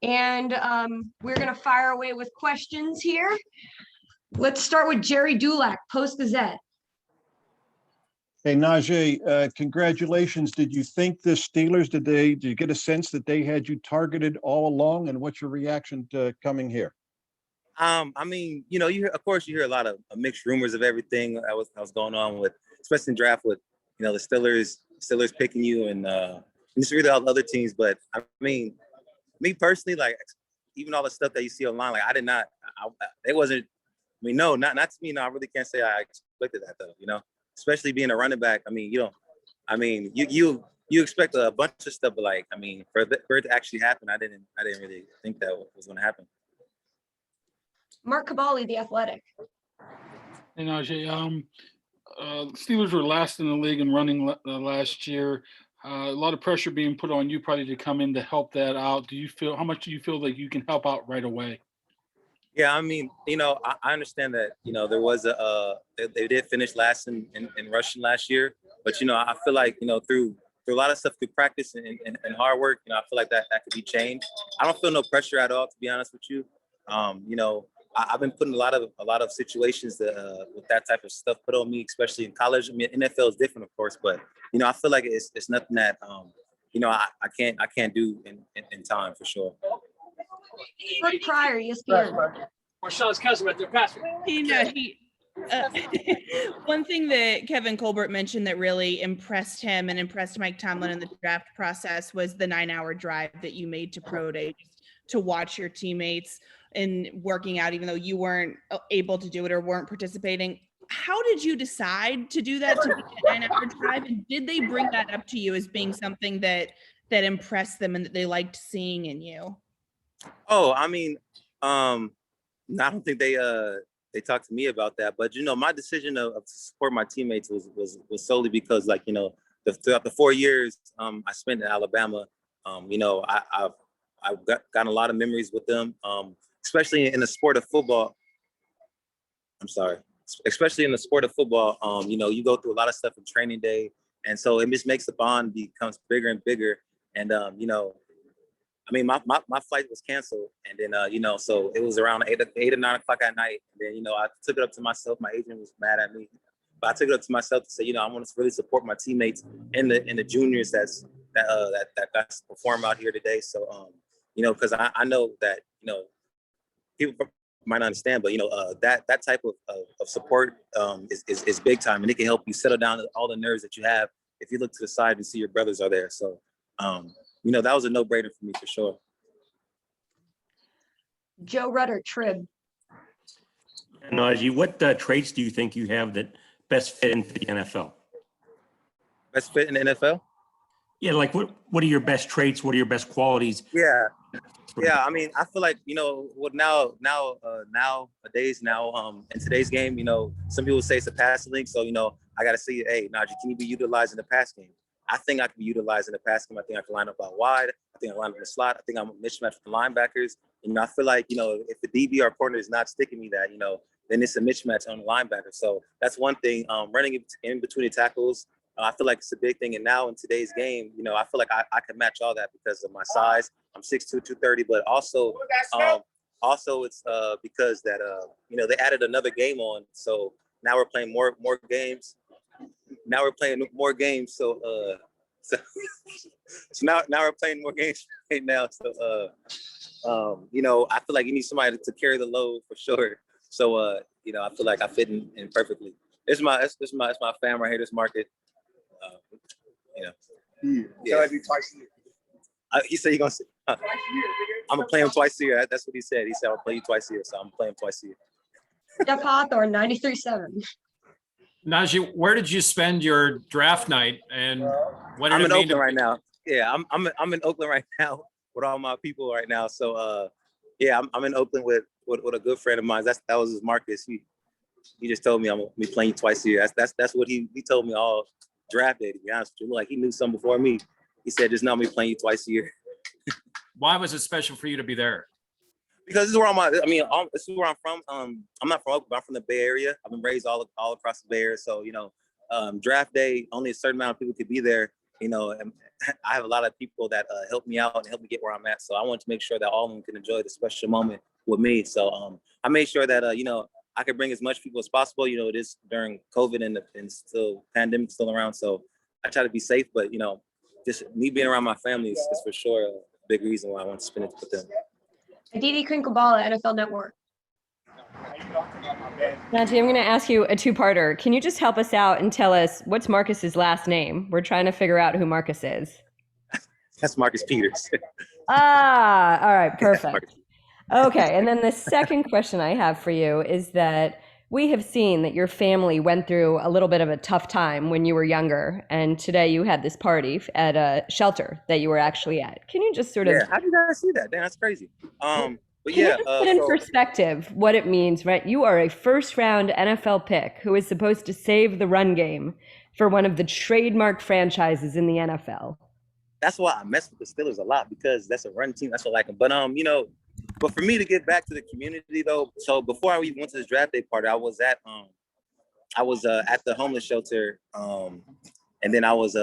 And we're going to fire away with questions here. Let's start with Jerry Dulac, Post-Gazette. Hey, Najee, congratulations. Did you think the Steelers, did you get a sense that they had you targeted all along? And what's your reaction to coming here? I mean, you hear a lot of mixed rumors of everything that was going on with, especially in draft with, the Steelers picking you and just really all the other teams. But I mean, me personally, like even all the stuff that you see online, like it wasn't. I mean, no, not to me. No, I really can't say I expected that though. Especially being a running back. I mean, you expect a bunch of stuff, but like, I mean, for it to actually happen, I didn't really think that was going to happen. Mark Cabali, The Athletic. Hey, Najee, Steelers were last in the league in running last year. A lot of pressure being put on you probably to come in to help that out. How much do you feel like you can help out right away? Yeah, I mean, I understand that, there was they did finish last in rushing last year, but, I feel like, through a lot of stuff, through practice and hard work, I feel like that could be changed. I don't feel no pressure at all, to be honest with you. I've been putting a lot of situations that, with that type of stuff put on me, especially in college. I mean, NFL is different, of course, but, I feel like it's nothing that, I can't do in time for sure. Brooke Pryor, ESPN. Marshawn's cousin right there, Pastor. One thing that Kevin Colbert mentioned that really impressed him and impressed Mike Tomlin in the draft process was the 9-hour drive that you made to Pro Day to watch your teammates and working out, even though you weren't able to do it or weren't participating. How did you decide to do that, to make that 9-hour drive? And did they bring that up to you as being something that impressed them and that they liked seeing in you? Oh, I mean, I don't think they talked to me about that, but my decision to support my teammates was solely because, like, throughout the 4 years I spent in Alabama, I've gotten a lot of memories with them, especially in the sport of football. Especially in the sport of football, you go through a lot of stuff in training day, and so it just makes the bond becomes bigger and bigger. And I mean, my flight was canceled, and then so it was around 8 or 9 o'clock at night. And then I took it up to myself. My agent was mad at me, but I took it up to myself to say, I want to really support my teammates and the juniors that got to perform out here today. So because I know that people might not understand, but that type of support is big time, and it can help you settle down all the nerves that you have if you look to the side and see your brothers are there. So that was a no-brainer for me for sure. Joe Rudder, Trib. Najee, what traits do you think you have that best fit into the NFL? Best fit in the NFL? Yeah, like what are your best traits? What are your best qualities? Yeah. I mean, I feel like, nowadays, in today's game, some people say it's a passing league. So, I got to see, hey, Najee, can you be utilized in the pass game? I think I can be utilized in the pass game. I think I can line up out wide. I think I can line up in the slot. I think I'm a mismatch with the linebackers. I feel like, if the DB or corner is not sticking me that, then it's a mismatch on the linebacker. So that's one thing. Running in between the tackles, I feel like it's a big thing. And now in today's game, I feel like I can match all that because of my size. I'm 6'2", 230, but also it's because that, they added another game on. So now we're playing more games. So now we're playing more games right now. So, I feel like you need somebody to carry the load for sure. So, I feel like I fit in perfectly. It's my fam right here, this market. Yeah. So I do twice a year. He said he's going to I'm going to play him twice a year. That's what he said. He said, I'll play you twice a year. So I'm playing twice a year. Jeff Hawthorne, 93.7. Najee, where did you spend your draft night, and what did I'm it in mean Oakland right now. Yeah, I'm in Oakland right now with all my people right now. So I'm in Oakland with a good friend of mine. That was his Marcus. He just told me I'm gonna be playing you twice a year. That's what he told me all draft day, to be honest with you. Like he knew something before me. He said, just know I'm gonna be playing you twice a year. Why was it special for you to be there? Because this is where this is where I'm from. I'm not from Oakland, but I'm from the Bay Area. I've been raised all across the Bay Area. So, draft day, only a certain amount of people could be there. you know, I have a lot of people that help me out and help me get where I'm at. So I want to make sure that all of them can enjoy the special moment with me. So I made sure that, you know, I could bring as much people as possible. You know, it is during COVID and still pandemic still around. So I try to be safe, but, you know, just me being around my family is for sure a big reason why I want to spend it with them. Aditi Krinkabala, NFL Network. Najee, I'm going to ask you a two-parter. Can you just help us out and tell us what's Marcus's last name? We're trying to figure out who Marcus is. That's Marcus Peters. All right, perfect. Okay, and then the second question I have for you is that we have seen that your family went through a little bit of a tough time when you were younger, and today you had this party at a shelter that you were actually at. Can you just sort of... Yeah, how did you guys see that? Damn, that's crazy. But Can yeah, you just put in perspective what it means, right? You are a first-round NFL pick who is supposed to save the run game for one of the trademark franchises in the NFL. That's why I mess with the Steelers a lot, because that's a run team. That's what I like them. But you know, but for me to get back to the community though, so before I even went to this draft day party, I was at the homeless shelter, and then I was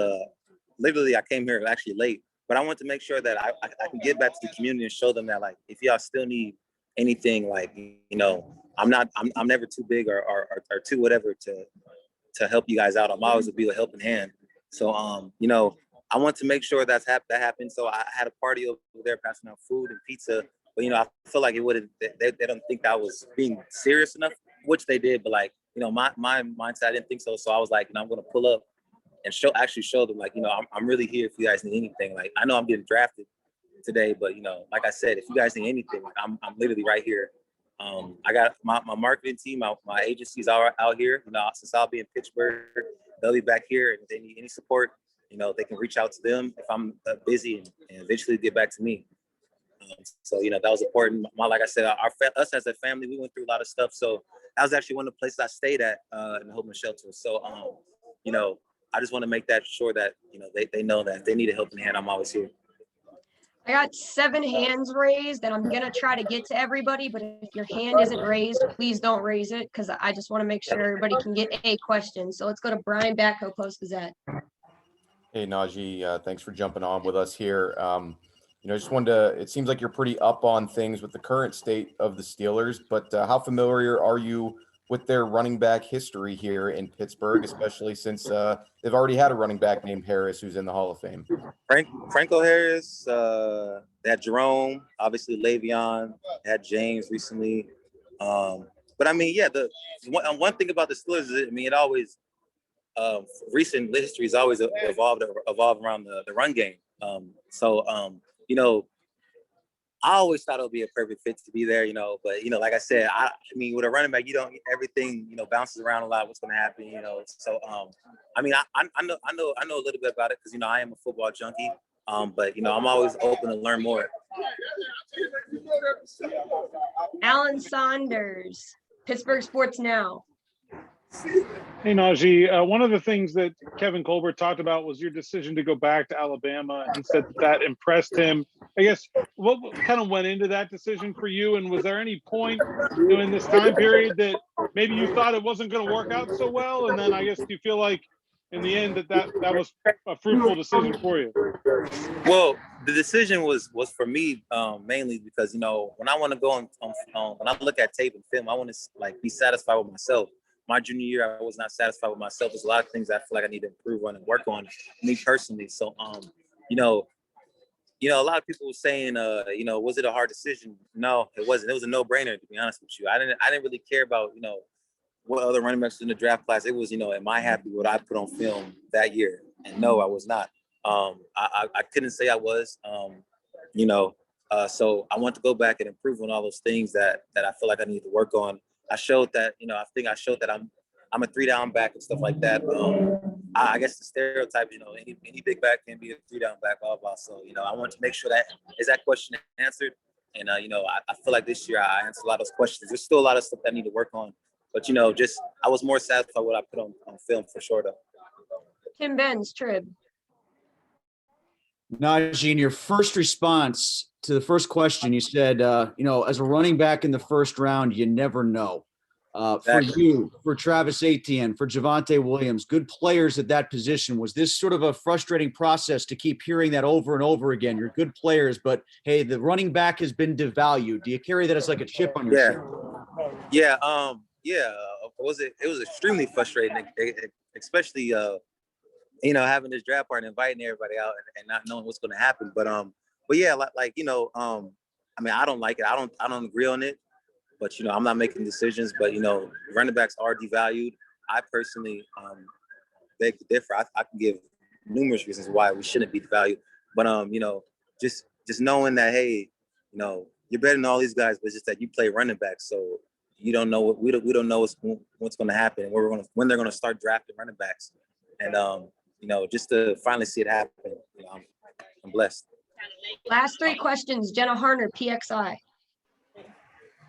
literally I came here actually late. But I want to make sure that I can get back to the community and show them that, like, if y'all still need anything, like, you know, I'm never too big or too whatever to help you guys out. I'm always to be a helping hand. So you know, I want to make sure that happened. So I had a party over there passing out food and pizza. But you know, I feel like it would have. They don't think I was being serious enough, which they did. But like, you know, my mindset, I didn't think so. So I was like, you know, I'm gonna pull up and show them, like, you know, I'm really here if you guys need anything. Like, I know I'm getting drafted today, but you know, like I said, if you guys need anything, like, I'm literally right here. I got my marketing team, my agency's out here. You know, since I'll be in Pittsburgh, they'll be back here, and if they need any support, you know, they can reach out to them if I'm busy, and eventually get back to me. So you know, that was important. Like I said, us as a family, we went through a lot of stuff. So that was actually one of the places I stayed at in the homeless shelter. So you know, I just want to make that sure that, you know, they know that if they need a helping hand, I'm always here. I got 7 hands raised, and I'm going to try to get to everybody, but if your hand isn't raised, please don't raise it, because I just want to make sure everybody can get a question. So let's go to Brian Batko, Post-Gazette. Hey, Najee, thanks for jumping on with us here. You know, I just wanted to, it seems like you're pretty up on things with the current state of the Steelers, but how familiar are you with their running back history here in Pittsburgh, especially since they've already had a running back named Harris who's in the Hall of Fame? Franco Harris, they had Jerome, obviously Le'Veon, they had James recently. But I mean, yeah, the one thing about the Steelers is, I mean, it always, recent history has always evolved around the run game. You know, I always thought it would be a perfect fit to be there, you know, but, you know, like I said, I mean, with a running back, you don't, everything, you know, bounces around a lot, what's going to happen, you know? So, I mean, I know a little bit about it, because, you know, I am a football junkie, but, you know, I'm always open to learn more. Alan Saunders, Pittsburgh Sports Now. Hey, Najee, one of the things that Kevin Colbert talked about was your decision to go back to Alabama. He said that impressed him. I guess, what kind of went into that decision for you? And was there any point during this time period that maybe you thought it wasn't going to work out so well? And then I guess, do you feel like in the end that was a fruitful decision for you? Well, the decision was for me mainly because, you know, when I want to go on when I look at tape and film, I want to like be satisfied with myself. My junior year, I was not satisfied with myself. There's a lot of things I feel like I need to improve on and work on, me personally. So, you know, a lot of people were saying, you know, was it a hard decision? No, it wasn't. It was a no-brainer, to be honest with you. I didn't really care about, you know, what other running backs in the draft class. It was, you know, am I happy with what I put on film that year? And no, I was not. I couldn't say I was. You know, so I want to go back and improve on all those things that I feel like I need to work on. I showed that, you know, I think I showed that I'm a 3-down back and stuff like that. I guess the stereotype, you know, any big back can be a 3-down back, blah, blah. So, you know, I want to make sure that question answered. And, you know, I feel like this year I answered a lot of those questions. There's still a lot of stuff that I need to work on. But, you know, just I was more satisfied with what I put on film for sure, though. Tim Benz, Trib. Najee, in your first response to the first question, you said, you know, as a running back in the first round, you never know. For Exactly. you, for Travis Etienne, for Javonte Williams, good players at that position. Was this sort of a frustrating process to keep hearing that over and over again? You're good players, but hey, the running back has been devalued. Do you carry that as like a chip on your Yeah. shoulder? Yeah. It was extremely frustrating, especially having this draft party, inviting everybody out and not knowing what's going to happen. But yeah, I mean, I don't like it. I don't agree on it. But I'm not making decisions. But running backs are devalued. I personally beg to differ. I can give numerous reasons why we shouldn't be devalued. But just knowing that, hey, you're better than all these guys, but it's just that you play running back, so you don't know we don't know what's going to happen, and when they're going to start drafting running backs, and just to finally see it happen, I'm blessed. Last three questions, Jenna Harner, PXI.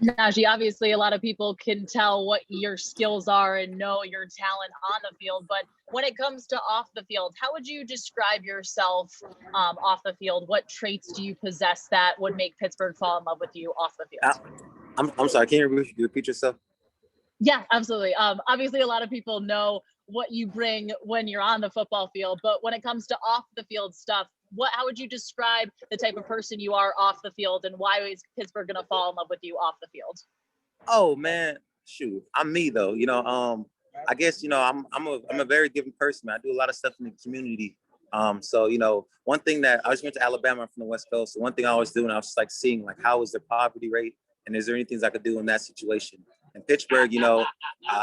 Najee, obviously a lot of people can tell what your skills are and know your talent on the field, but when it comes to off the field, how would you describe yourself off the field? What traits do you possess that would make Pittsburgh fall in love with you off the field? I'm sorry, can you repeat yourself? Yeah, absolutely. Obviously a lot of people know what you bring when you're on the football field, but when it comes to off the field stuff, how would you describe the type of person you are off the field, and why is Pittsburgh going to fall in love with you off the field? Oh man, shoot, I'm me though. I guess I'm a very giving person. I do a lot of stuff in the community. So one thing that I just went to Alabama, I'm from the West Coast. So one thing I always do, and I was just like seeing like how is their poverty rate, and is there any things I could do in that situation? In Pittsburgh, I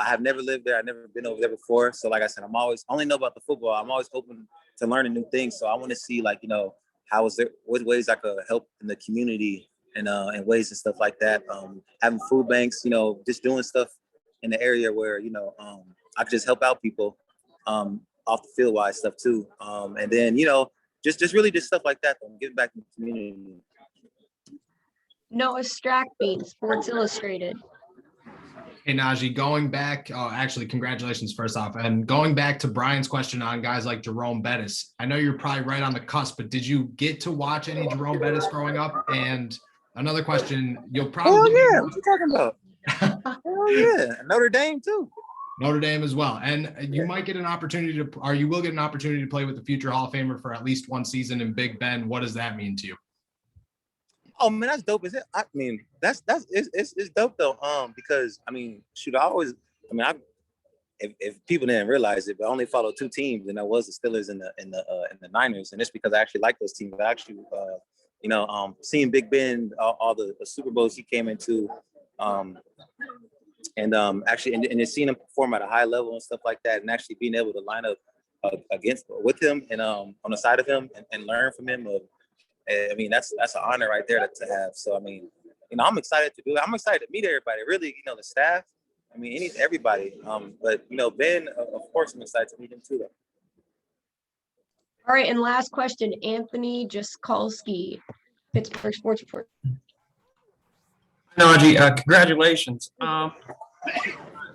have never lived there. I've never been over there before. So like I said, only know about the football. I'm always open to learning new things. So I want to see what ways I could help in the community and ways and stuff like that. Having food banks, just doing stuff in the area where, I could just help out people off the field wise stuff too. And then, just really just stuff like that. Giving back to the community. Noah Strackbean, Sports Illustrated. Hey, Najee, going back, actually, congratulations first off. And going back to Brian's question on guys like Jerome Bettis, I know you're probably right on the cusp, but did you get to watch any Jerome Bettis growing up? And another question, you'll probably— Hell yeah, what you talking about? Hell yeah, Notre Dame too. Notre Dame as well. And you might get an opportunity you will get an opportunity to play with the future Hall of Famer for at least one season in Big Ben. What does that mean to you? Oh man, that's dope. Is it? I mean, it's dope though. Because I mean, shoot, if people didn't realize it, but I only followed two teams, and that was the Steelers and the Niners, and it's because I actually like those teams. I actually, seeing Big Ben, all the Super Bowls he came into, and just seeing him perform at a high level and stuff like that, and actually being able to line up with him and on the side of him and learn from him. I mean, that's an honor right there to have. So, I mean, I'm excited to do it. I'm excited to meet everybody, really, the staff. I mean, everybody. But, Ben, of course, I'm excited to meet him too, though. All right, and last question, Anthony Jaskolski, Pittsburgh Sports Report. Najee, congratulations.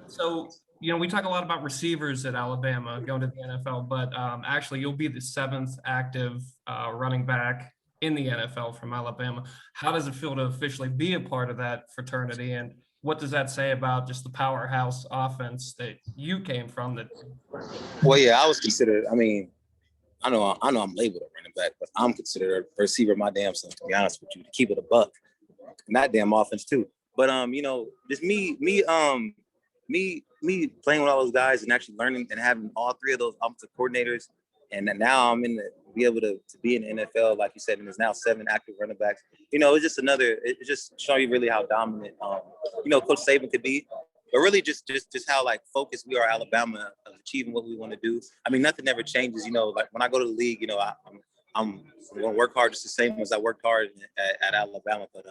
So, we talk a lot about receivers at Alabama going to the NFL, but actually you'll be the 7th active running back in the NFL from Alabama. How does it feel to officially be a part of that fraternity? And what does that say about just the powerhouse offense that you came from? Well, yeah, I was considered, I mean, I know I'm labeled a running back, but I'm considered a receiver my damn self, to be honest with you, to keep it a buck. And that damn offense too. But just me playing with all those guys and actually learning and having all three of those offensive coordinators, and now I'm be able to be in the NFL, like you said, and there's now 7 active running backs. It's just showing you really how dominant Coach Saban could be, but really just how like focused we are at Alabama of achieving what we want to do. I mean, nothing ever changes. Like when I go to the league, I'm going to work hard just the same as I worked hard at Alabama. But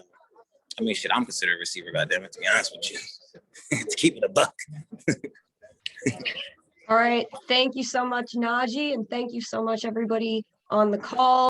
I mean, shit, I'm considered a receiver, goddammit, to be honest with you. To keep it a buck. All right. Thank you so much, Najee. And thank you so much, everybody on the call.